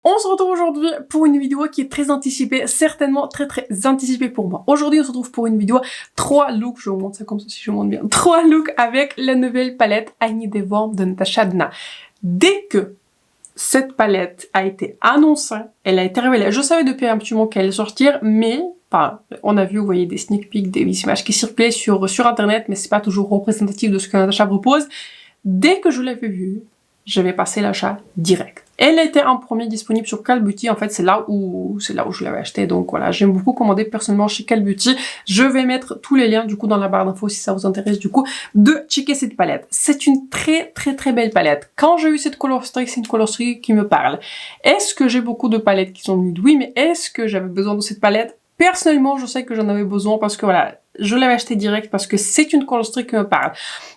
On se retrouve aujourd'hui pour une vidéo qui est très anticipée, certainement très anticipée pour moi. Aujourd'hui, on se retrouve pour une vidéo 3 looks, je vous montre ça comme ça si je montre bien, 3 looks avec la nouvelle palette I Need a Warm de Natasha Denona. Dès que cette palette a été annoncée, elle a été révélée, je savais depuis un petit moment qu'elle allait sortir, mais on a vu, vous voyez, des sneak peeks, des images qui circulaient sur internet, mais c'est pas toujours représentatif de ce que Natasha propose. Dès que je l'avais vue, je vais passer l'achat direct. Elle était en premier disponible sur Call Beauty. En fait, c'est là où je l'avais acheté. Donc voilà, j'aime beaucoup commander personnellement chez Call Beauty. Je vais mettre tous les liens du coup dans la barre d'infos si ça vous intéresse du coup de checker cette palette. C'est une très belle palette. Quand j'ai eu cette color streak, c'est une color streak qui me parle. Est-ce que j'ai beaucoup de palettes qui sont nudes? Oui, mais est-ce que j'avais besoin de cette palette? Personnellement, je sais que j'en avais besoin parce que voilà, je l'avais acheté direct parce que c'est une color streak qui me parle.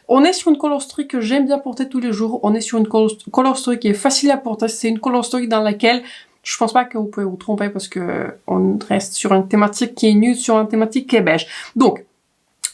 On est sur une color streak que j'aime bien porter tous les jours. On est sur une color streak qui est facile à porter. C'est une color streak dans laquelle je pense pas que vous pouvez vous tromper parce que on reste sur une thématique qui est nude, sur une thématique qui est beige. Donc,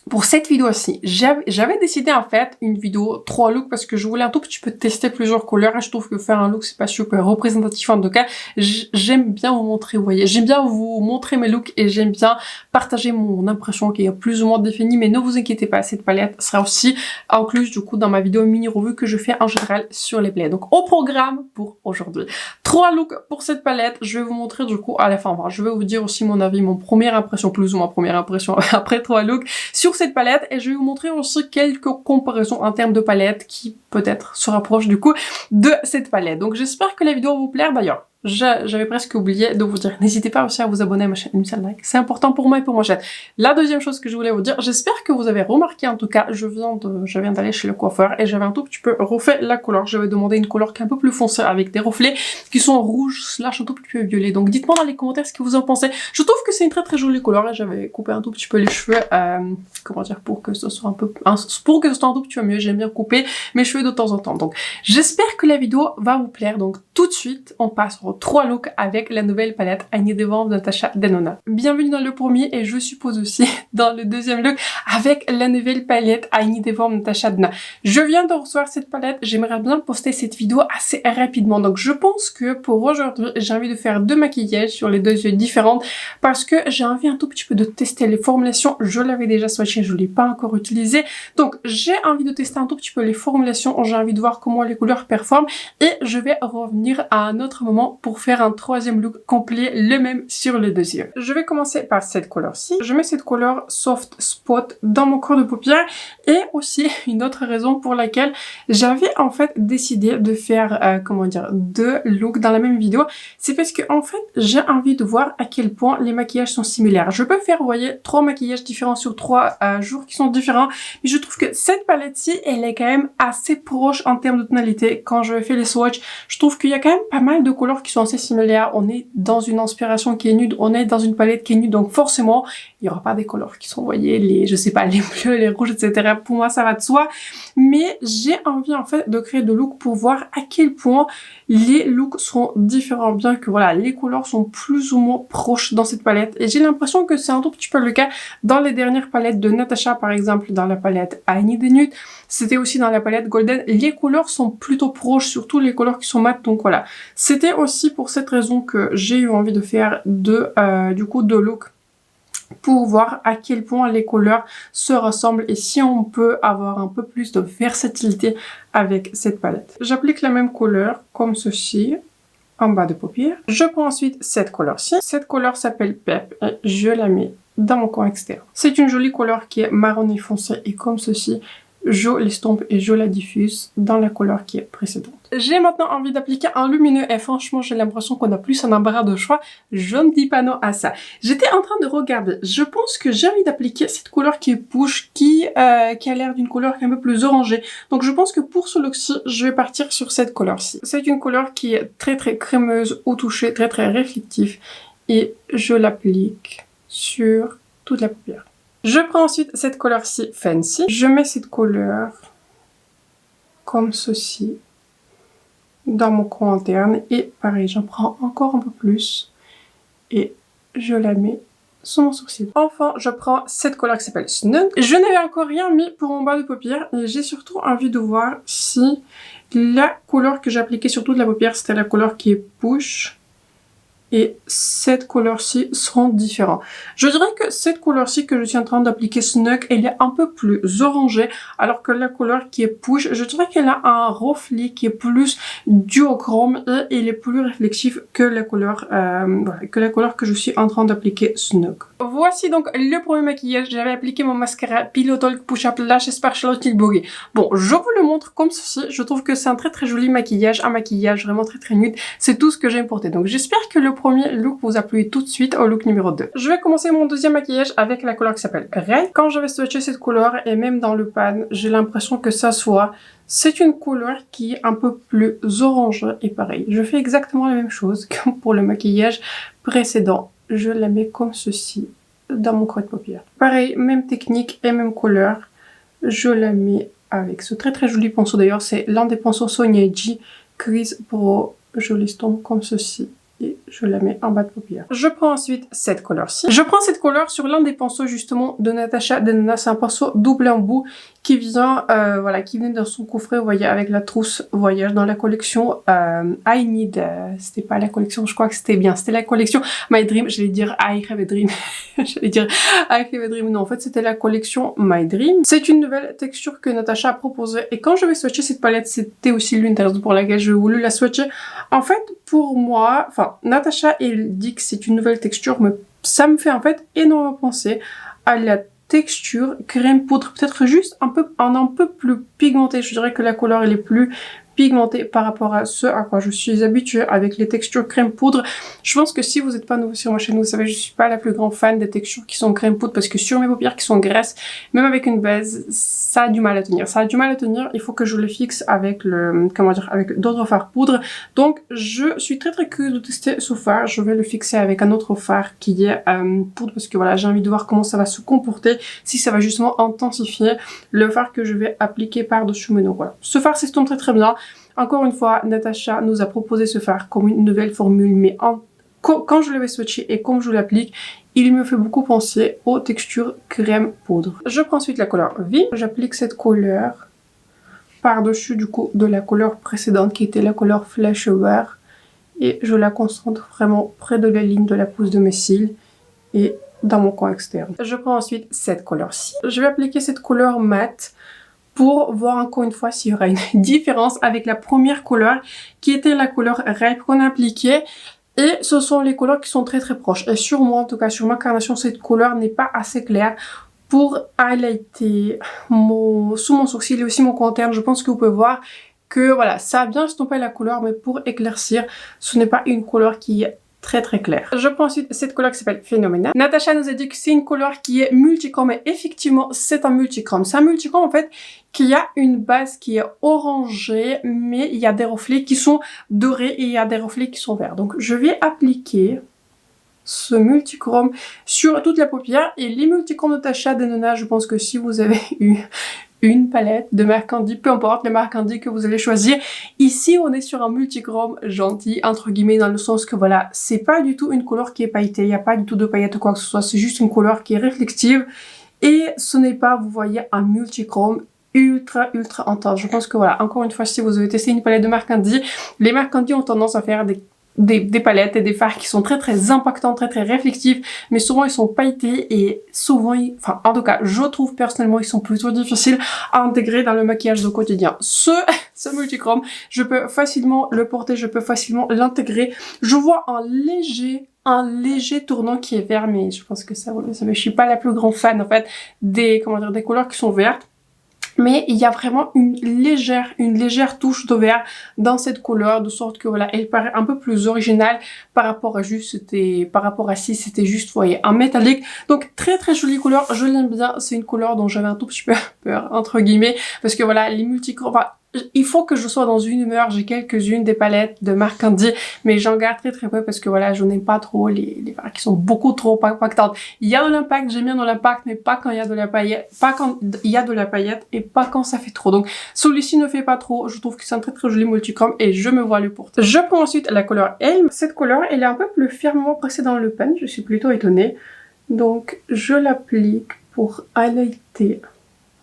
pour cette vidéo-ci, j'avais décidé en fait une vidéo 3 looks parce que je voulais un tout petit peu tester plusieurs couleurs et je trouve que faire un look c'est pas super représentatif en tout cas. J'aime bien vous montrer, vous voyez, j'aime bien vous montrer mes looks et j'aime bien partager mon impression qui est plus ou moins définie, mais ne vous inquiétez pas, cette palette sera aussi incluse du coup dans ma vidéo mini revue que je fais en général sur les palettes. Donc au programme pour aujourd'hui, 3 looks pour cette palette, je vais vous montrer du coup à la fin, je vais vous dire aussi mon avis, mon première impression, plus ou moins première impression après 3 looks sur cette palette et je vais vous montrer aussi quelques comparaisons en termes de palette qui peut-être se rapprochent du coup de cette palette. Donc j'espère que la vidéo vous plaire. D'ailleurs, j'avais presque oublié de vous dire, n'hésitez pas aussi à vous abonner à ma chaîne, mettre un like, c'est important pour moi et pour ma chaîne. La deuxième chose que je voulais vous dire, j'espère que vous avez remarqué en tout cas, je viens d'aller chez le coiffeur et j'avais un tout petit peu refait la couleur. J'avais demandé une couleur qui est un peu plus foncée avec des reflets qui sont rouges slash un tout petit peu violets. Donc dites-moi dans les commentaires ce que vous en pensez. Je trouve que c'est une très jolie couleur et j'avais coupé un tout petit peu les cheveux, comment dire, pour que ce soit un peu, pour que ce soit un tout petit peu mieux. J'aime bien couper mes cheveux de temps en temps. Donc j'espère que la vidéo va vous plaire. Donc tout de suite, on passe aux 3 looks avec la nouvelle palette I Need a Warm de Natasha Denona. Bienvenue dans le premier et je suppose aussi dans le deuxième look avec la nouvelle palette I Need a Warm de Natasha Denona. Je viens de recevoir cette palette, j'aimerais bien poster cette vidéo assez rapidement. Donc je pense que pour aujourd'hui, j'ai envie de faire 2 maquillages sur les 2 yeux différentes parce que j'ai envie un tout petit peu de tester les formulations. Je l'avais déjà swatché, je l'ai pas encore utilisé. Donc j'ai envie de tester un tout petit peu les formulations, j'ai envie de voir comment les couleurs performent et je vais revenir à un autre moment pour faire un troisième look complet, le même sur les 2 yeux. Je vais commencer par cette couleur-ci. Je mets cette couleur Soft Spot dans mon creux de paupière et aussi une autre raison pour laquelle j'avais en fait décidé de faire, comment dire, 2 looks dans la même vidéo, c'est parce que en fait j'ai envie de voir à quel point les maquillages sont similaires. Je peux faire, vous voyez, 3 maquillages différents sur 3 jours qui sont différents, mais je trouve que cette palette-ci, elle est quand même assez proche en termes de tonalité. Quand je fais les swatchs, je trouve qu'il y a quand même pas mal de couleurs qui sont assez similaires. On est dans une inspiration qui est nude, on est dans une palette qui est nude, donc forcément, il y aura pas des couleurs qui sont, vous voyez, les, je sais pas, les bleus, les rouges, etc. Pour moi, ça va de soi. Mais j'ai envie, en fait, de créer de looks pour voir à quel point les looks seront différents, bien que, voilà, les couleurs sont plus ou moins proches dans cette palette. Et j'ai l'impression que c'est un tout petit peu le cas dans les dernières palettes de Natasha, par exemple, dans la palette I Need a Nude. C'était aussi dans la palette Golden. Les couleurs sont plutôt proches, surtout les couleurs qui sont mates, donc voilà. C'était aussi pour cette raison que j'ai eu envie de faire du coup 2 looks pour voir à quel point les couleurs se ressemblent et si on peut avoir un peu plus de versatilité avec cette palette. J'applique la même couleur comme ceci en bas de paupière. Je prends ensuite cette couleur-ci. Cette couleur s'appelle Pep et je la mets dans mon coin externe. C'est une jolie couleur qui est marronné foncé et comme ceci, je l'estompe et je la diffuse dans la couleur qui est précédente. J'ai maintenant envie d'appliquer un lumineux et franchement j'ai l'impression qu'on a plus un embarras de choix. Je ne dis pas non à ça. J'étais en train de regarder. Je pense que j'ai envie d'appliquer cette couleur qui est push, qui a l'air d'une couleur qui est un peu plus orangée. Donc je pense que pour ce look-ci, je vais partir sur cette couleur-ci. C'est une couleur qui est très crémeuse au toucher, très réflectif. Et je l'applique sur toute la paupière. Je prends ensuite cette couleur-ci Fancy. Je mets cette couleur comme ceci dans mon coin interne et pareil, j'en prends encore un peu plus et je la mets sur mon sourcil. Enfin, je prends cette couleur qui s'appelle Snug. Je n'avais encore rien mis pour mon bas de paupière et j'ai surtout envie de voir si la couleur que j'ai appliquée sur toute la paupière, c'était la couleur qui est Push et cette couleur-ci seront différents. Je dirais que cette couleur-ci que je suis en train d'appliquer Snug, elle est un peu plus orangée, alors que la couleur qui est Push, je dirais qu'elle a un reflet qui est plus duochrome et il est plus réflexif que la couleur, que je suis en train d'appliquer Snug. Voici donc le premier maquillage. J'avais appliqué mon mascara Pillow Talk Push Up Lash par Charlotte Tilbury. Bon, je vous le montre comme ceci. Je trouve que c'est un très joli maquillage, un maquillage vraiment très nude. C'est tout ce que j'ai importé. Donc j'espère que le premier look vous a plu tout de suite au look numéro 2. Je vais commencer mon deuxième maquillage avec la couleur qui s'appelle Ray. Quand je vais swatcher cette couleur et même dans le pan, j'ai l'impression que ça soit... C'est une couleur qui est un peu plus orange et pareil. Je fais exactement la même chose que pour le maquillage précédent. Je la mets comme ceci dans mon creux de paupière. Pareil, même technique et même couleur. Je la mets avec ce très joli pinceau. D'ailleurs, c'est l'un des pinceaux Sonia G Crease Pro. Je l'estompe comme ceci. Et je la mets en bas de paupière. Je prends ensuite cette couleur-ci. Je prends cette couleur sur l'un des pinceaux justement de Natasha Denona. C'est un pinceau double embout qui vient, qui venait dans son coffret, vous voyez, avec la trousse voyage dans la collection I Need. C'était pas la collection, je crois que c'était bien. C'était la collection My Dream. J'allais dire I Have a Dream. J'allais dire I Have a Dream. Non, en fait, c'était la collection My Dream. C'est une nouvelle texture que Natasha a proposée. Et quand je vais swatcher cette palette, c'était aussi l'une des raisons pour laquelle j'ai voulu la swatcher. En fait, pour moi, Natasha, elle dit que c'est une nouvelle texture, mais ça me fait en fait énormément penser à la texture crème poudre, peut-être juste un peu plus pigmentée. Je dirais que la couleur elle est plus pigmentée par rapport à ce à quoi je suis habituée avec les textures crème poudre. Je pense que si vous n'êtes pas nouveau sur ma chaîne, vous savez, je suis pas la plus grande fan des textures qui sont crème poudre parce que sur mes paupières qui sont graisses, même avec une base, ça a du mal à tenir. Ça a du mal à tenir, il faut que je le fixe avec avec d'autres fards poudre. Donc je suis très curieuse de tester ce fard. Je vais le fixer avec un autre fard qui est poudre parce que voilà, j'ai envie de voir comment ça va se comporter, si ça va justement intensifier le fard que je vais appliquer par-dessus mes nez. Voilà. Ce fard s'estompe très bien. Encore une fois, Natasha nous a proposé ce fard comme une nouvelle formule, mais quand je l'avais swatché et comme je l'applique, il me fait beaucoup penser aux textures crème poudre. Je prends ensuite la couleur V. J'applique cette couleur par-dessus du coup de la couleur précédente qui était la couleur Flash Over. Et je la concentre vraiment près de la ligne de la pousse de mes cils et dans mon coin externe. Je prends ensuite cette couleur-ci. Je vais appliquer cette couleur mat pour voir encore une fois s'il y aura une différence avec la première couleur qui était la couleur Rape qu'on a appliquée. Et ce sont les couleurs qui sont très proches. Et sur moi, en tout cas sur ma carnation, cette couleur n'est pas assez claire pour highlighter sous mon sourcil et aussi mon contour. Je pense que vous pouvez voir que voilà, ça a bien estompé la couleur, mais pour éclaircir, ce n'est pas une couleur qui est très clair. Je prends ensuite cette couleur qui s'appelle Phénoménal. Natasha nous a dit que c'est une couleur qui est multichrome et effectivement c'est un multichrome. C'est un multichrome en fait qui a une base qui est orangée mais il y a des reflets qui sont dorés et il y a des reflets qui sont verts. Donc je vais appliquer ce multichrome sur toute la paupière et les multichromes Natasha Denona, je pense que si vous avez eu une palette de marque Candy, peu importe les marques Candy que vous allez choisir. Ici, on est sur un multichrome gentil, entre guillemets, dans le sens que voilà, c'est pas du tout une couleur qui est pailletée, il n'y a pas du tout de paillettes ou quoi que ce soit, c'est juste une couleur qui est réflexive. Et ce n'est pas, vous voyez, un multichrome ultra intense. Je pense que voilà, encore une fois, si vous avez testé une palette de marque Candy, les marques Candy ont tendance à faire des palettes et des fards qui sont très impactants, très réflexifs, mais souvent ils sont pailletés et souvent, en tout cas, je trouve personnellement ils sont plutôt difficiles à intégrer dans le maquillage au quotidien. Ce multichrome, je peux facilement le porter, je peux facilement l'intégrer. Je vois un léger tournant qui est vert, mais je pense que ça, vous le savez, je suis pas la plus grande fan en fait des couleurs qui sont vertes. Mais il y a vraiment une légère touche de vert dans cette couleur, de sorte que voilà, elle paraît un peu plus originale par rapport à si c'était juste, vous voyez, un métallique. Donc très jolie couleur, je l'aime bien, c'est une couleur dont j'avais un tout petit peu peur, entre guillemets, parce que voilà, les multichromes, il faut que je sois dans une humeur, j'ai quelques-unes des palettes de marque Candy, mais j'en garde très peu parce que voilà, je n'aime pas trop les fards qui sont beaucoup trop impactantes. Il y a de l'impact, j'aime bien de l'impact, mais pas quand il y a de la paillette, pas quand il y a de la paillette et pas quand ça fait trop. Donc celui-ci ne fait pas trop, je trouve que c'est un très joli multichrome et je me vois le porter. Je prends ensuite la couleur Elm. Cette couleur, elle est un peu plus fermement pressée dans le pan, je suis plutôt étonnée. Donc je l'applique pour highlighter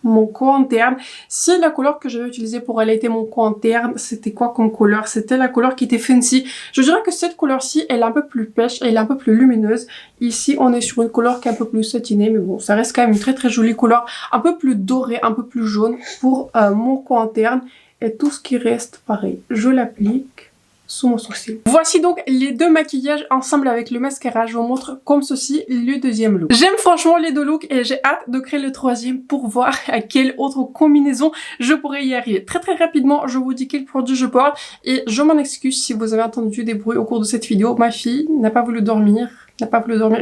mon coin interne. Si la couleur que j'avais utilisée pour allaiter mon coin interne, c'était quoi comme couleur? C'était la couleur qui était fancy. Je dirais que cette couleur-ci, elle est un peu plus pêche, elle est un peu plus lumineuse. Ici, on est sur une couleur qui est un peu plus satinée, mais bon, ça reste quand même une très très jolie couleur, un peu plus dorée, un peu plus jaune pour mon coin interne. Et tout ce qui reste, pareil, je l'applique sous mon sourcil. Voici donc les deux maquillages ensemble avec le mascara. Je vous montre comme ceci le deuxième look. J'aime franchement les deux looks et j'ai hâte de créer le troisième pour voir à quelle autre combinaison je pourrais y arriver. Très très rapidement, je vous dis quel produit je porte et je m'en excuse si vous avez entendu des bruits au cours de cette vidéo. Ma fille n'a pas voulu dormir.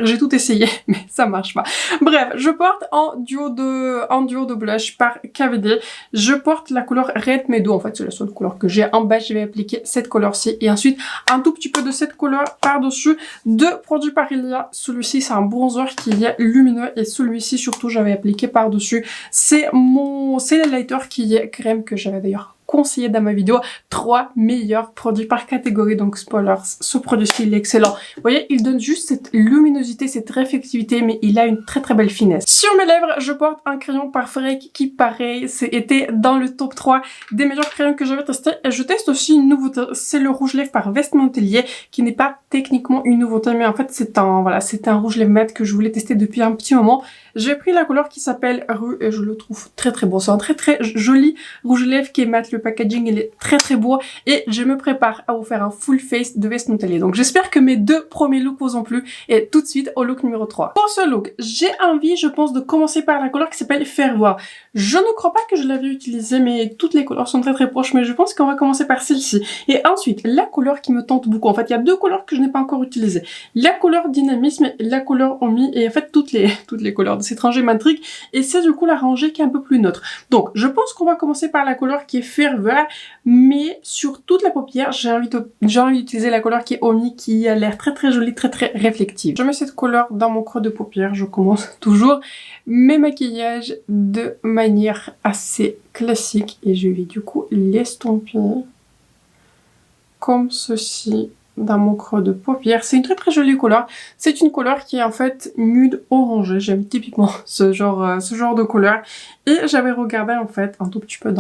J'ai tout essayé, mais ça marche pas. Bref, je porte en duo de blush par KVD. Je porte la couleur Red Meadow. En fait, c'est la seule couleur que j'ai. En bas, je vais appliquer cette couleur-ci. Et ensuite, un tout petit peu de cette couleur par-dessus. Deux produits par Ilia. Celui-ci, c'est un bronzer qui est lumineux. Et celui-ci, surtout, j'avais appliqué par-dessus. C'est l'highlighter qui est crème que j'avais d'ailleurs conseillé dans ma vidéo. 3 meilleurs produits par catégorie, donc spoilers, ce produit-ci il est excellent. Vous voyez, il donne juste cette luminosité, cette réflectivité, mais il a une très très belle finesse. Sur mes lèvres, je porte un crayon par Freck qui, pareil, était dans le top 3 des meilleurs crayons que j'avais testé. Et je teste aussi une nouveauté, c'est le rouge lèvres par Vestmentelier, qui n'est pas techniquement une nouveauté, mais en fait c'est un rouge lèvres mat que je voulais tester depuis un petit moment. J'ai pris la couleur qui s'appelle Rue et je le trouve très très beau. C'est un très très joli rouge lèvres qui est mat. Le packaging il est très très beau et je me prépare à vous faire un full face de Vestmentelier. Donc j'espère que mes deux premiers looks vous ont plu et tout de suite au look numéro 3. Pour ce look, j'ai envie je pense de commencer par la couleur qui s'appelle Faire Voir. Je ne crois pas que je l'avais utilisée mais toutes les couleurs sont très très proches, mais je pense qu'on va commencer par celle-ci. Et ensuite la couleur qui me tente beaucoup. En fait il y a deux couleurs que je n'ai pas encore utilisées. La couleur Dynamisme et la couleur Omi, et en fait toutes les couleurs de cette rangée m'intrigue et c'est du coup la rangée qui est un peu plus neutre. Donc je pense qu'on va commencer par la couleur qui est Ferveur, mais sur toute la paupière j'ai envie d'utiliser la couleur qui est Omi, qui a l'air très très jolie, très très réflective. Je mets cette couleur dans mon creux de paupière. Je commence toujours mes maquillages de manière assez classique et je vais du coup l'estomper comme ceci dans mon creux de paupière. C'est une très très jolie couleur. C'est une couleur qui est en fait nude orangé. J'aime typiquement ce genre de couleur. Et j'avais regardé en fait un tout petit peu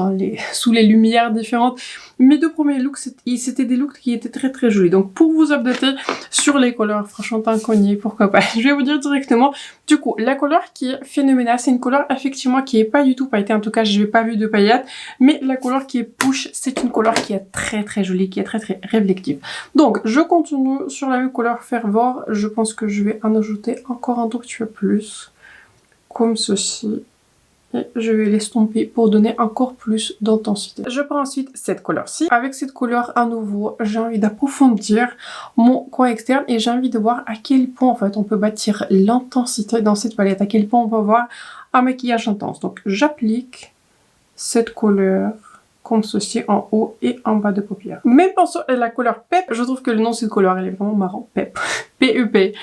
sous les lumières différentes. Mes deux premiers looks, c'était des looks qui étaient très très jolis. Donc pour vous updater sur les couleurs, franchement tant qu'on y est, pourquoi pas. Je vais vous dire directement. Du coup, la couleur qui est phénoménale, c'est une couleur effectivement qui est pas du tout pailletée. En tout cas, je n'ai pas vu de paillettes. Mais la couleur qui est Push, c'est une couleur qui est très très jolie, qui est très très réflective. Donc je continue sur la même couleur Fervor. Je pense que je vais en ajouter encore un tout petit peu plus. Comme ceci. Et je vais l'estomper pour donner encore plus d'intensité. Je prends ensuite cette couleur-ci. Avec cette couleur à nouveau, j'ai envie d'approfondir mon coin externe et j'ai envie de voir à quel point en fait on peut bâtir l'intensité dans cette palette, à quel point on va avoir un maquillage intense. Donc j'applique cette couleur comme ceci en haut et en bas de paupière. Même pinceau et la couleur Pep, je trouve que le nom de cette couleur elle est vraiment marrant. Pep. P-E-P.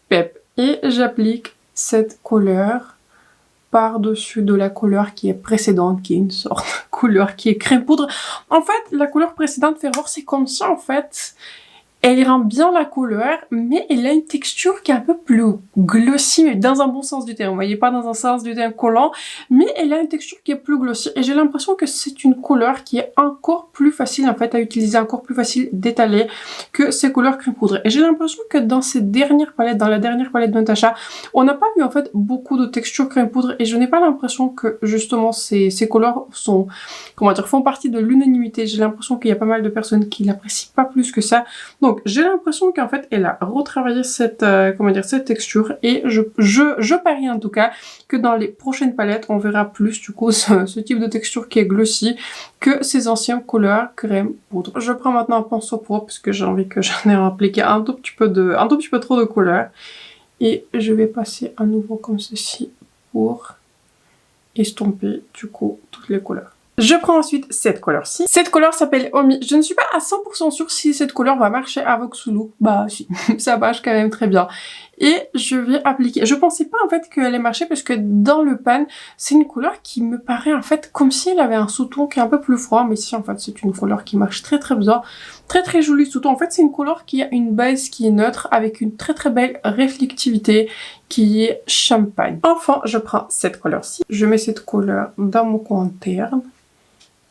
Pep. Et j'applique cette couleur par-dessus de la couleur qui est précédente, qui est une sorte de couleur qui est crème poudre. En fait, la couleur précédente, Fervor, c'est comme ça, en fait. Elle rend bien la couleur, mais elle a une texture qui est un peu plus glossy, mais dans un bon sens du terme. Vous voyez, pas dans un sens du terme collant, mais elle a une texture qui est plus glossy. Et j'ai l'impression que c'est une couleur qui est encore plus facile, en fait, à utiliser, encore plus facile d'étaler que ces couleurs crème poudre. Et j'ai l'impression que dans la dernière palette de Natasha, on n'a pas vu, en fait, beaucoup de texture crème poudre. Et je n'ai pas l'impression que, justement, ces couleurs sont, font partie de l'unanimité. J'ai l'impression qu'il y a pas mal de personnes qui l'apprécient pas plus que ça. Donc, j'ai l'impression qu'en fait, elle a retravaillé cette texture et je parie en tout cas que dans les prochaines palettes, on verra plus du coup ce type de texture qui est glossy que ces anciennes couleurs crème poudre. Je prends maintenant un pinceau propre parce que j'ai envie que j'en ai appliqué un tout petit peu trop de couleur et je vais passer à nouveau comme ceci pour estomper du coup toutes les couleurs. Je prends ensuite cette couleur-ci. Cette couleur s'appelle Omi. Je ne suis pas à 100% sûre si cette couleur va marcher avec ce look. Bah si, ça marche quand même très bien. et je vais appliquer. Je pensais pas en fait qu'elle allait marcher parce que dans le pan, c'est une couleur qui me paraît en fait comme si elle avait un sous-ton qui est un peu plus froid, mais si en fait c'est une couleur qui marche très très bien, très très jolie sous-ton. En fait c'est une couleur qui a une base qui est neutre avec une très très belle réflectivité qui est champagne. Enfin je prends cette couleur-ci, je mets cette couleur dans mon coin interne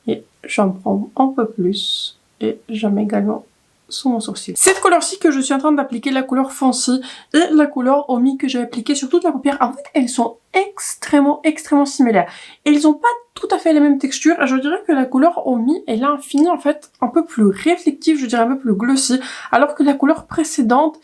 et j'en prends un peu plus et j'en mets également sous mon sourcil. Cette couleur-ci que je suis en train d'appliquer, la couleur Fancy et la couleur Omi que j'ai appliquée sur toute la paupière, en fait elles sont extrêmement similaires. Et ils n'ont pas tout à fait les mêmes textures. Je dirais que la couleur Omi, elle a un fini en fait un peu plus réflectif, je dirais un peu plus glossy, alors que la couleur précédente,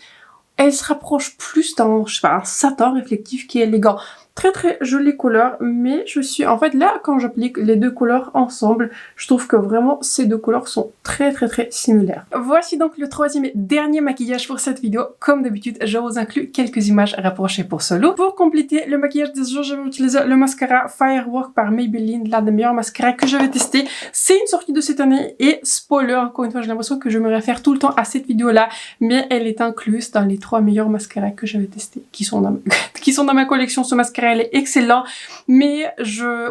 elle se rapproche plus d'un, je sais pas, un satin réflectif qui est élégant. Très très jolie couleur, mais je suis en fait là quand j'applique les deux couleurs ensemble, je trouve que vraiment ces deux couleurs sont très similaires. Voici donc le troisième et dernier maquillage pour cette vidéo. Comme d'habitude, je vous inclus quelques images rapprochées pour ce look. Pour compléter le maquillage des yeux, je vais utiliser le mascara Firework par Maybelline, l'un des meilleurs mascaras que j'avais testé. C'est une sortie de cette année et spoiler, encore une fois, j'ai l'impression que je me réfère tout le temps à cette vidéo là, mais elle est incluse dans les 3 meilleurs mascaras que j'avais testés, qui sont dans ma collection. Ce mascara elle est excellent, mais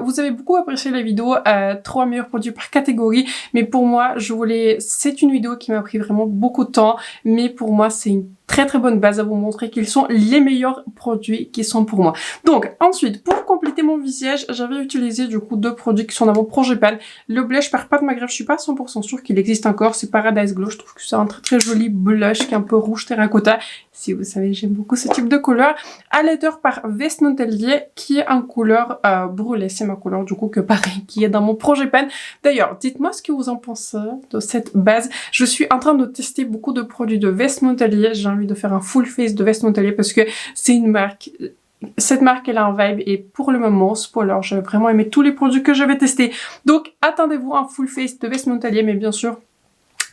vous avez beaucoup apprécié la vidéo 3 meilleurs produits par catégorie, mais pour moi c'est une vidéo qui m'a pris vraiment beaucoup de temps, mais pour moi c'est une très bonne base à vous montrer qu'ils sont les meilleurs produits qui sont pour moi. Donc ensuite, pour compléter mon visage, j'avais utilisé du coup 2 produits qui sont dans mon projet pan. Le blush par Pat McGrath, je suis pas 100% sûre qu'il existe encore, c'est Paradise Glow. Je trouve que c'est un très joli blush qui est un peu rouge terracotta. Si vous savez, j'aime beaucoup ce type de couleur. Highlighter par Veste Montelier qui est en couleur brûlée, c'est ma couleur du coup que pareil, qui est dans mon projet pan. D'ailleurs, dites-moi ce que vous en pensez de cette base. Je suis en train de tester beaucoup de produits de Veste Montelier. J'ai envie de faire un full face de Veste Montelier parce que c'est une marque, cette marque elle a un vibe et pour le moment, spoiler, j'ai vraiment aimé tous les produits que j'avais testés. Donc attendez-vous un full face de Veste Montelier, mais bien sûr,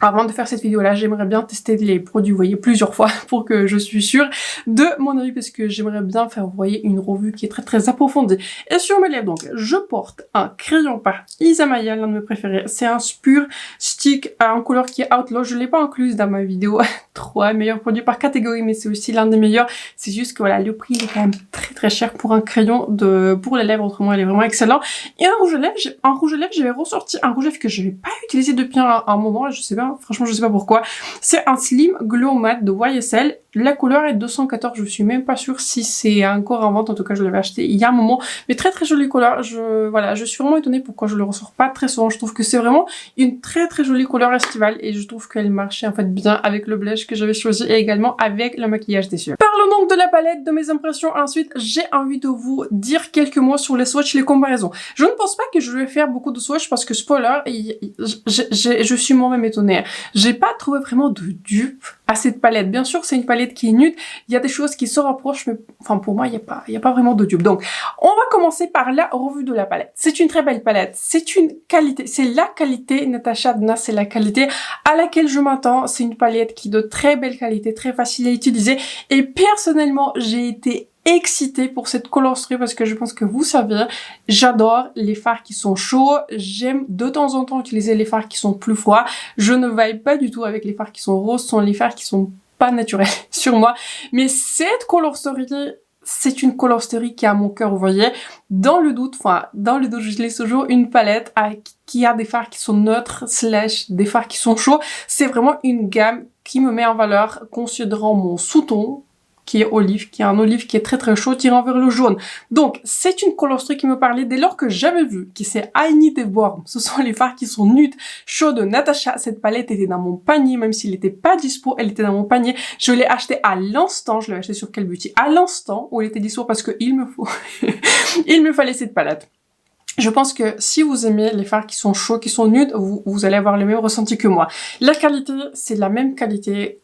avant de faire cette vidéo là, j'aimerais bien tester les produits, vous voyez, plusieurs fois pour que je suis sûre de mon avis parce que j'aimerais bien faire, vous voyez, une revue qui est très approfondie. Et sur mes lèvres, donc, je porte un crayon par Isamaya, l'un de mes préférés. C'est un Spur Stick en couleur qui est Outlaw. Je l'ai pas incluse dans ma vidéo 3 meilleurs produits par catégorie, mais c'est aussi l'un des meilleurs. C'est juste que voilà, le prix il est quand même très cher pour un crayon pour les lèvres, autrement il est vraiment excellent. Et un rouge à lèvres, j'avais ressorti un rouge à lèvres que je n'avais pas utilisé depuis un moment, je sais pas. Franchement, je sais pas pourquoi. C'est un Slim Glow Matte de YSL. La couleur est 214. Je suis même pas sûre si c'est encore en vente. En tout cas, je l'avais acheté il y a un moment. Mais très jolie couleur. Voilà, je suis vraiment étonnée pourquoi je le ressors pas très souvent. Je trouve que c'est vraiment une très jolie couleur estivale et je trouve qu'elle marchait en fait bien avec le blush que j'avais choisi et également avec le maquillage des yeux. Parlons donc de la palette, de mes impressions. Ensuite, j'ai envie de vous dire quelques mots sur les swatchs, les comparaisons. Je ne pense pas que je vais faire beaucoup de swatchs parce que spoiler, je suis moi-même étonnée. J'ai pas trouvé vraiment de dupe à cette palette. Bien sûr, c'est une palette qui est nude. Il y a des choses qui se rapprochent, mais enfin pour moi, il y a pas vraiment de dupe. Donc, on va commencer par la revue de la palette. C'est une très belle palette. C'est une qualité. C'est la qualité Natasha Denona. C'est la qualité à laquelle je m'attends. C'est une palette qui est de très belle qualité, très facile à utiliser. Et personnellement, j'ai été excitée pour cette colostory parce que je pense que vous savez, j'adore les fards qui sont chauds, j'aime de temps en temps utiliser les fards qui sont plus froids, je ne vibe pas du tout avec les fards qui sont roses, ce sont les fards qui sont pas naturels sur moi, mais cette colostory, c'est une colostory qui a mon cœur, vous voyez, dans le doute, j'utilise toujours une palette qui a des fards qui sont neutres, / des fards qui sont chauds, c'est vraiment une gamme qui me met en valeur, considérant mon sous-ton, qui est olive, qui est un olive qui est très chaud, tirant vers le jaune. Donc, c'est une colostory qui me parlait dès lors que j'avais vu que c'est I Need a Warm. Ce sont les fards qui sont nudes, chauds de Natasha. Cette palette était dans mon panier, même s'il n'était pas dispo, elle était dans mon panier. Je l'ai acheté à l'instant, je l'ai acheté sur Quel Beauty, à l'instant où elle était dispo parce que il me fallait cette palette. Je pense que si vous aimez les fards qui sont chauds, qui sont nudes, vous allez avoir le même ressenti que moi. La qualité, c'est la même qualité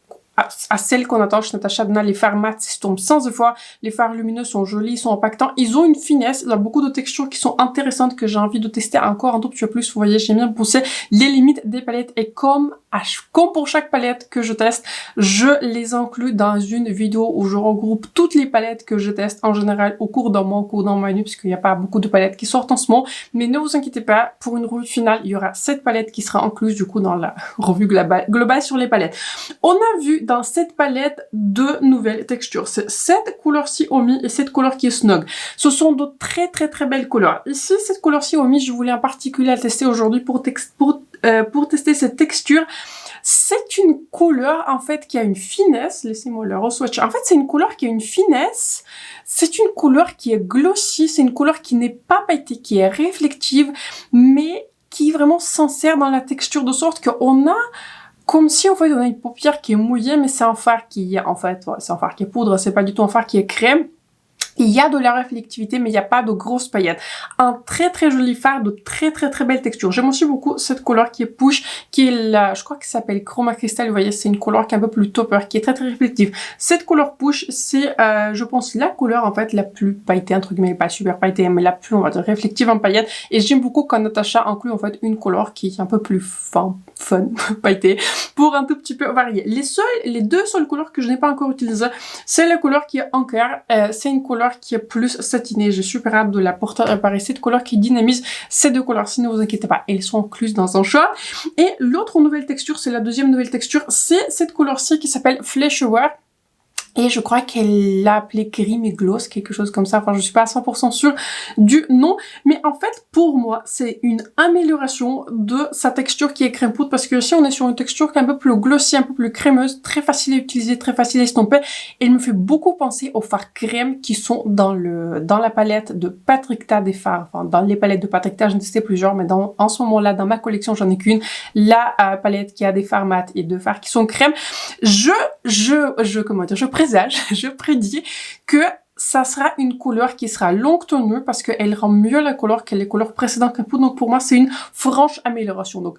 à celle qu'on attend chez Natasha Denona. Les fards mat s'estompent sans effort, les fards lumineux sont jolis, ils sont impactants, ils ont une finesse, il y a beaucoup de textures qui sont intéressantes que j'ai envie de tester encore un tout petit peu plus. Vous voyez, j'aime bien pousser les limites des palettes et comme pour chaque palette que je teste, je les inclus dans une vidéo où je regroupe toutes les palettes que je teste en général au cours d'un mois, au cours d'un mois et demi, puisqu'il n'y a pas beaucoup de palettes qui sortent en ce moment. Mais ne vous inquiétez pas, pour une revue finale, il y aura cette palette qui sera incluse du coup dans la revue globale sur les palettes. On a vu dans cette palette deux nouvelles textures. C'est cette couleur-ci Omi et cette couleur qui est Snug. Ce sont de très très très belles couleurs. Ici, cette couleur-ci Omi, je voulais en particulier la tester aujourd'hui pour tester cette texture. C'est une couleur, en fait, qui a une finesse. Laissez-moi le re-swatcher. En fait, c'est une couleur qui a une finesse. C'est une couleur qui est glossy. C'est une couleur qui n'est pas pailletée, qui est réflective, mais qui est vraiment sincère dans la texture, de sorte qu'on a comme si, en fait, on a une paupière qui est mouillée, mais c'est un fard qui est, en fait, ouais, c'est un fard qui est poudre, c'est pas du tout un fard qui est crème. Il y a de la réflectivité, mais il n'y a pas de grosses paillettes. Un très très joli fard de très très très belle texture. J'aime aussi beaucoup cette couleur qui est Push, qui est la, je crois qu'elle s'appelle Chroma Crystal. Vous voyez, c'est une couleur qui est un peu plus topper, qui est très très réflective. Cette couleur Push, c'est, je pense, la couleur en fait la plus pailletée, entre guillemets, pas super pailletée, mais la plus, on va dire, réflective en paillettes. Et j'aime beaucoup quand Natasha inclut en fait une couleur qui est un peu plus fun, pailletée, pour un tout petit peu varier. Les deux seules couleurs que je n'ai pas encore utilisées, c'est la couleur qui est Anchor. C'est une couleur qui est plus satinée. J'ai super hâte de la porter à Paris. Cette couleur qui dynamise ces deux couleurs. Si ne vous inquiétez pas, elles sont incluses dans un shop. Et l'autre nouvelle texture, c'est la deuxième nouvelle texture, c'est cette couleur-ci qui s'appelle Flesh Aware. Et je crois qu'elle l'a appelé Creamy Gloss, quelque chose comme ça. Enfin, je suis pas à 100% sûre du nom. Mais en fait, pour moi, c'est une amélioration de sa texture qui est crème poudre. Parce que ici, on est sur une texture qui est un peu plus glossy, un peu plus crémeuse, très facile à utiliser, très facile à estomper. Et elle me fait beaucoup penser aux fards crème qui sont dans la palette de Patrick Ta des fards. Enfin, dans les palettes de Patrick Ta, j'en ai testé plusieurs, mais en ce moment-là, dans ma collection, j'en ai qu'une. La palette qui a des fards mat et deux fards qui sont crème. Je prédis que ça sera une couleur qui sera longue tenue parce qu'elle rend mieux la couleur que les couleurs précédentes qu'elle poudre. Donc pour moi, c'est une franche amélioration. Donc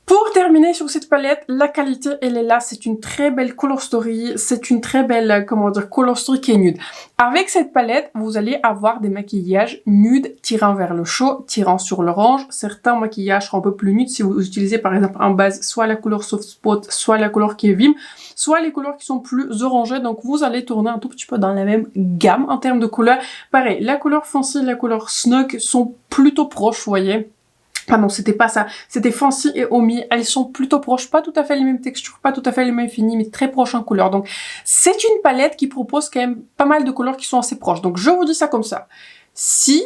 pour terminer sur cette palette, la qualité, elle est là. C'est une très belle color story. C'est une très belle, color story qui est nude. Avec cette palette, vous allez avoir des maquillages nudes tirant vers le chaud, tirant sur l'orange. Certains maquillages seront un peu plus nudes si vous utilisez par exemple en base soit la couleur Soft Spot, soit la couleur qui est Vim, soit les couleurs qui sont plus orangées. Donc vous allez tourner un tout petit peu dans la même gamme en termes de couleurs. Pareil, la couleur Fancy et la couleur Snug sont plutôt proches, vous voyez. Ah non, c'était pas ça. C'était Fancy et Omi. Elles sont plutôt proches. Pas tout à fait les mêmes textures, pas tout à fait les mêmes finis, mais très proches en couleur. Donc, c'est une palette qui propose quand même pas mal de couleurs qui sont assez proches. Donc, je vous dis ça comme ça. Si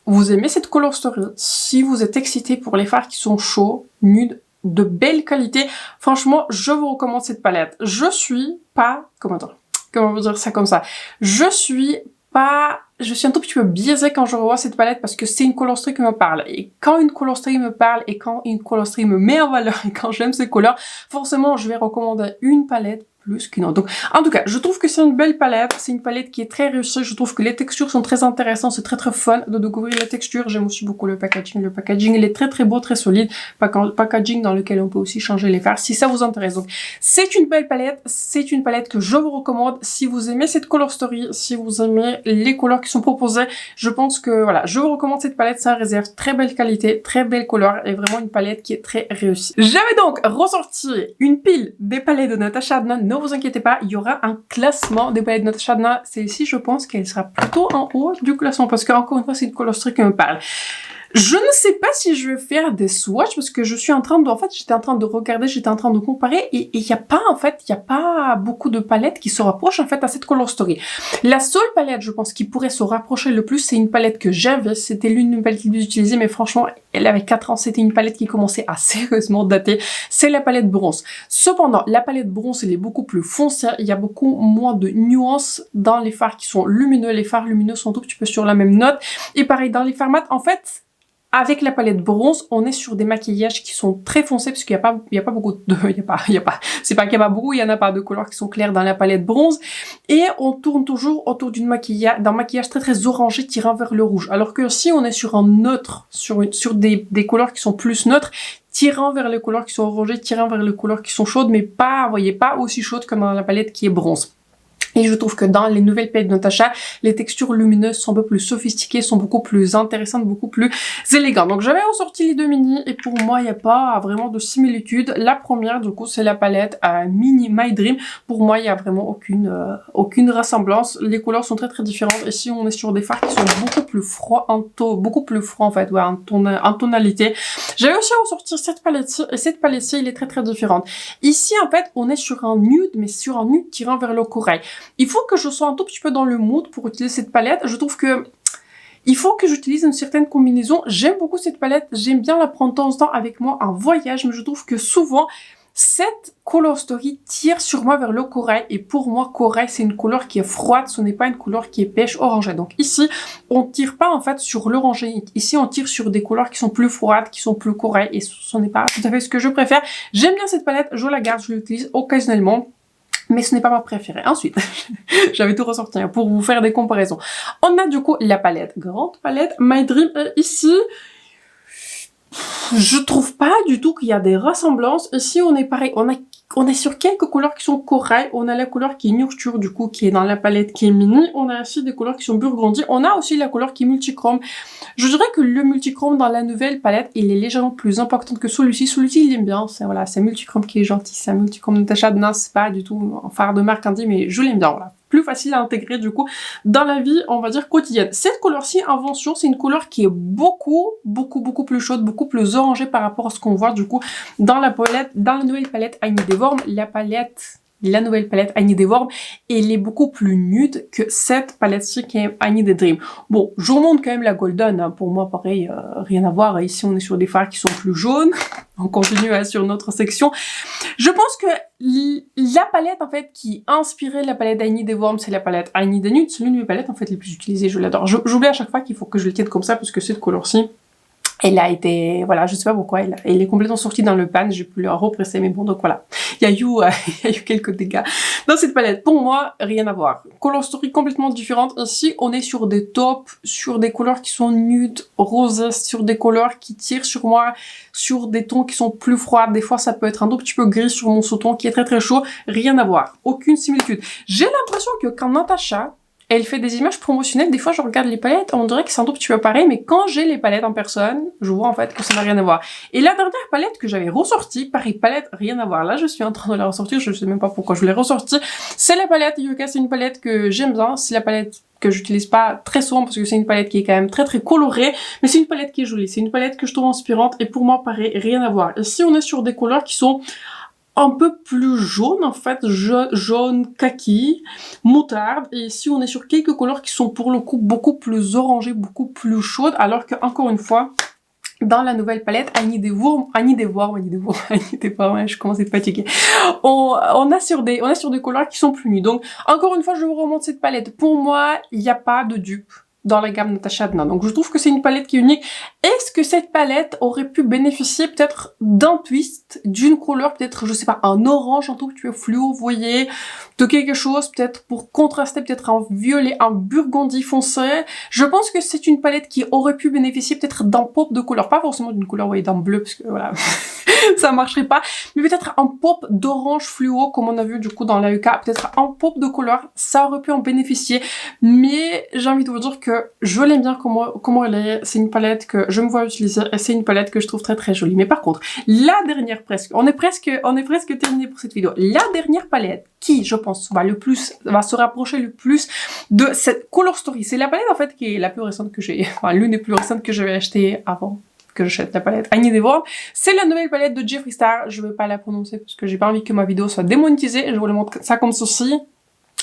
vous aimez cette color story, si vous êtes excité pour les fards qui sont chauds, nudes, de belle qualité, franchement, je vous recommande cette palette. Je suis pas... Comment vous dire ça comme ça? Je suis un tout petit peu biaisée quand je revois cette palette parce que c'est une color story qui me parle. Et quand une color story me parle et quand une color story me met en valeur et quand j'aime ces couleurs, forcément je vais recommander une palette plus qu'une autre. Donc, en tout cas, je trouve que c'est une belle palette. C'est une palette qui est très réussie. Je trouve que les textures sont très intéressantes. C'est très très fun de découvrir les textures. J'aime aussi beaucoup le packaging. Le packaging, il est très très beau, très solide. Packaging dans lequel on peut aussi changer les fards si ça vous intéresse. Donc, c'est une belle palette. C'est une palette que je vous recommande. Si vous aimez cette color story, si vous aimez les couleurs qui sont proposées, je pense que voilà, je vous recommande cette palette sans réserve. Très belle qualité, très belle couleur et vraiment une palette qui est très réussie. J'avais donc ressorti une pile des palettes de Natasha Adnan. Ne vous inquiétez pas, il y aura un classement des palettes de Natasha Adnan. Celle-ci, je pense qu'elle sera plutôt en haut du classement parce qu'encore une fois, c'est une color story qui me parle. Je ne sais pas si je vais faire des swatchs parce que je suis en train de, j'étais en train de regarder, j'étais en train de comparer et il y a pas beaucoup de palettes qui se rapprochent en fait à cette color story. La seule palette, je pense, qui pourrait se rapprocher le plus, c'est une palette que j'avais, c'était l'une des palettes que j'utilisais, mais franchement, elle avait 4 ans, c'était une palette qui commençait à sérieusement dater, c'est la palette bronze. Cependant, la palette bronze, elle est beaucoup plus foncée, il y a beaucoup moins de nuances dans les fards qui sont lumineux, les fards lumineux sont tout petit peu sur la même note, et pareil, dans les fards mat, en fait, avec la palette bronze, on est sur des maquillages qui sont très foncés parce qu'il y a pas beaucoup de, c'est pas qu'il y a pas beaucoup, il y en a pas de couleurs qui sont claires dans la palette bronze. Et on tourne toujours autour d'un maquillage très très orangé tirant vers le rouge. Alors que si on est sur un neutre, sur des couleurs qui sont plus neutres, tirant vers les couleurs qui sont orangées, tirant vers les couleurs qui sont chaudes, mais pas, vous voyez, pas aussi chaudes que dans la palette qui est bronze. Et je trouve que dans les nouvelles palettes de Natasha, les textures lumineuses sont un peu plus sophistiquées, sont beaucoup plus intéressantes, beaucoup plus élégantes. Donc j'avais ressorti les deux mini et pour moi il n'y a pas vraiment de similitude. La première du coup c'est la palette Mini My Dream. Pour moi il n'y a vraiment aucune ressemblance. Les couleurs sont très différentes. Ici on est sur des fards qui sont beaucoup plus froids, beaucoup plus froids en fait, ouais, en tonalité. J'avais aussi ressorti cette palette-ci et cette palette-ci elle est très différente. Ici en fait on est sur un nude mais sur un nude tirant vers le corail. Il faut que je sois un tout petit peu dans le mood pour utiliser cette palette. Je trouve que il faut que j'utilise une certaine combinaison. J'aime beaucoup cette palette. J'aime bien la prendre de temps en temps avec moi en voyage. Mais je trouve que souvent, cette Color Story tire sur moi vers le corail. Et pour moi, corail, c'est une couleur qui est froide. Ce n'est pas une couleur qui est pêche orangée. Donc ici, on tire pas en fait sur l'orangé. Ici, on tire sur des couleurs qui sont plus froides, qui sont plus corail. Et ce n'est pas tout à fait ce que je préfère. J'aime bien cette palette. Je la garde. Je l'utilise occasionnellement. Mais ce n'est pas ma préférée. Ensuite, j'avais tout ressorti pour vous faire des comparaisons. On a du coup la palette, grande palette, My Dream. Ici, je trouve pas du tout qu'il y a des ressemblances. Ici, on est pareil. On est sur quelques couleurs qui sont corail. On a la couleur qui est Nurture, du coup, qui est dans la palette qui est mini. On a aussi des couleurs qui sont burgundy. On a aussi la couleur qui est multichrome. Je dirais que le multichrome dans la nouvelle palette, il est légèrement plus important que celui-ci. Celui-ci, il aime bien. C'est voilà, c'est multichrome qui est gentil. C'est un multichrome Natasha. Non, c'est pas du tout un phare de marque indie, mais je l'aime bien, voilà. Plus facile à intégrer du coup dans la vie, on va dire, quotidienne. Cette couleur-ci, Invention, c'est une couleur qui est beaucoup plus chaude, beaucoup plus orangée par rapport à ce qu'on voit du coup dans la palette, dans la nouvelle palette I Need Deworm. La nouvelle palette I Need Deworm, elle est beaucoup plus nude que cette palette-ci qui est I Need Dream. Bon, je vous montre quand même la Golden, hein. Pour moi, pareil, rien à voir. Ici, on est sur des fards qui sont plus jaunes. On continue sur notre section. Je pense que la palette, en fait, qui a inspiré la palette I Need Deworm, c'est la palette I Need Nude. C'est l'une des palettes, en fait, les plus utilisées. Je l'adore. J'oublie à chaque fois qu'il faut que je le tienne comme ça, parce que cette couleur-ci, elle a été, voilà, je sais pas pourquoi, elle est complètement sortie dans le pan, j'ai pu la represser, mais bon, donc voilà. Il y a eu quelques dégâts dans cette palette. Pour moi, rien à voir. Color Story complètement différente. Ici, on est sur des tops, sur des couleurs qui sont nudes, rosées, sur des couleurs qui tirent sur moi, sur des tons qui sont plus froids. Des fois, ça peut être un tout petit peu gris sur mon sous-ton qui est très chaud. Rien à voir. Aucune similitude. J'ai l'impression que quand Natasha, elle fait des images promotionnelles, des fois je regarde les palettes, on dirait que c'est un tout petit peu pareil, mais quand j'ai les palettes en personne, je vois en fait que ça n'a rien à voir. Et la dernière palette que j'avais ressortie, pareil, palette, rien à voir. Là, je suis en train de la ressortir, je sais même pas pourquoi je l'ai ressortie. C'est la palette Yuka, c'est une palette que j'aime bien, c'est la palette que j'utilise pas très souvent parce que c'est une palette qui est quand même très colorée, mais c'est une palette qui est jolie, c'est une palette que je trouve inspirante et pour moi, pareil, rien à voir. Ici, on est sur des couleurs qui sont un peu plus jaune en fait, jaune kaki, moutarde, et ici on est sur quelques couleurs qui sont pour le coup beaucoup plus orangées, beaucoup plus chaudes, alors que encore une fois, dans la nouvelle palette, I Need Deworm, ouais, je commence à être fatiguée. On est sur des couleurs qui sont plus nues. Donc, encore une fois, je vous remonte cette palette. Pour moi, il n'y a pas de dupe dans la gamme Natasha Denona. Donc je trouve que c'est une palette qui est unique. Est-ce que cette palette aurait pu bénéficier peut-être d'un twist, d'une couleur, peut-être, je sais pas, un orange, un tout petit peu fluo, vous voyez, de quelque chose, peut-être pour contraster, peut-être un violet, un burgundy foncé. Je pense que c'est une palette qui aurait pu bénéficier peut-être d'un pop de couleur, pas forcément d'une couleur, vous voyez, d'un bleu, parce que voilà, ça marcherait pas, mais peut-être un pop d'orange fluo, comme on a vu du coup dans la UK, peut-être un pop de couleur, ça aurait pu en bénéficier, mais j'ai envie de vous dire que je l'aime bien comment elle est, c'est une palette que je me vois utiliser, et c'est une palette que je trouve très jolie. Mais par contre, la dernière on est presque terminé pour cette vidéo, la dernière palette qui, je pense, va se rapprocher le plus de cette Color Story, c'est la palette en fait qui est la plus récente que j'ai, enfin l'une des plus récentes que j'avais achetée avant que j'achète la palette I Need Deworm. C'est la nouvelle palette de Jeffree Star. Je vais pas la prononcer parce que j'ai pas envie que ma vidéo soit démonétisée. Je vous le montre ça comme ceci.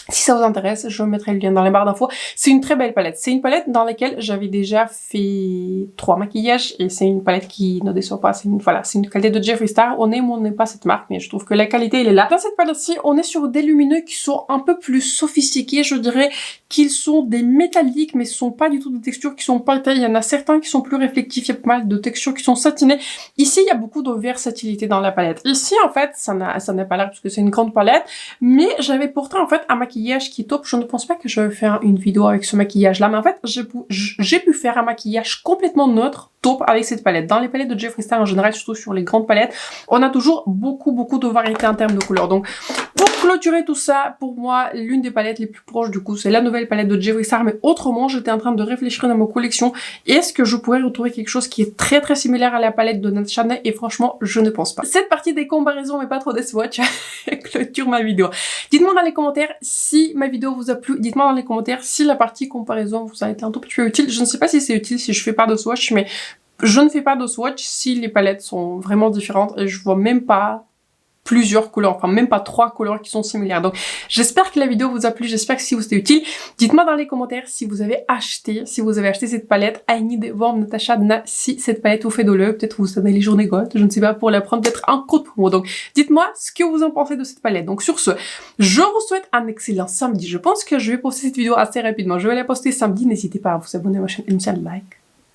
Si ça vous intéresse, je mettrai le lien dans les barres d'infos. C'est une très belle palette. C'est une palette dans laquelle j'avais déjà fait 3 maquillages et c'est une palette qui ne déçoit pas. C'est une qualité de Jeffree Star. On aime ou on n'aime pas cette marque, mais je trouve que la qualité, elle est là. Dans cette palette-ci, on est sur des lumineux qui sont un peu plus sophistiqués. Je dirais qu'ils sont des métalliques, mais ce sont pas du tout des textures qui sont pailletées. Il y en a certains qui sont plus réflectifs. Il y a pas mal de textures qui sont satinées. Ici, il y a beaucoup de versatilité dans la palette. Ici, en fait, ça n'a pas l'air parce que c'est une grande palette, mais j'avais pourtant, en fait, un maquillage maquillage qui est top. Je ne pense pas que je vais faire une vidéo avec ce maquillage-là, mais en fait, j'ai pu faire un maquillage complètement neutre, top, avec cette palette. Dans les palettes de Jeffree Star en général, surtout sur les grandes palettes, on a toujours beaucoup de variété en termes de couleurs. Donc, pour clôturer tout ça, pour moi, l'une des palettes les plus proches, du coup, c'est la nouvelle palette de Jeffree Star. Mais autrement, j'étais en train de réfléchir dans ma collection. Est-ce que je pourrais retrouver quelque chose qui est très similaire à la palette de Natasha Denona? Et franchement, je ne pense pas. Cette partie des comparaisons, mais pas trop des swatchs, clôture ma vidéo. Dites-moi dans les commentaires si ma vidéo vous a plu. Dites-moi dans les commentaires si la partie comparaison vous a été un tout petit peu utile. Je ne sais pas si c'est utile si je fais pas de swatch, mais je ne fais pas de swatch si les palettes sont vraiment différentes et je vois même pas plusieurs couleurs, enfin même pas 3 couleurs qui sont similaires. Donc j'espère que la vidéo vous a plu, j'espère que si vous c'était utile. Dites-moi dans les commentaires si vous avez acheté cette palette I Need a Warm Natasha Denona, si cette palette vous fait de l'œil, peut-être vous avez les journées gold, je ne sais pas, pour la prendre, peut-être un code promo. Donc dites-moi ce que vous en pensez de cette palette. Donc sur ce, je vous souhaite un excellent samedi. Je pense que je vais poster cette vidéo assez rapidement. Je vais la poster samedi, n'hésitez pas à vous abonner à ma chaîne et me faire like.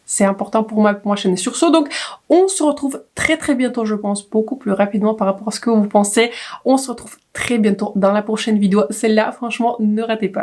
C'est important pour moi, pour ma chaîne. Et sur ce, donc, on se retrouve très bientôt, je pense, beaucoup plus rapidement par rapport à ce que vous pensez. On se retrouve très bientôt dans la prochaine vidéo. Celle-là, franchement, ne ratez pas.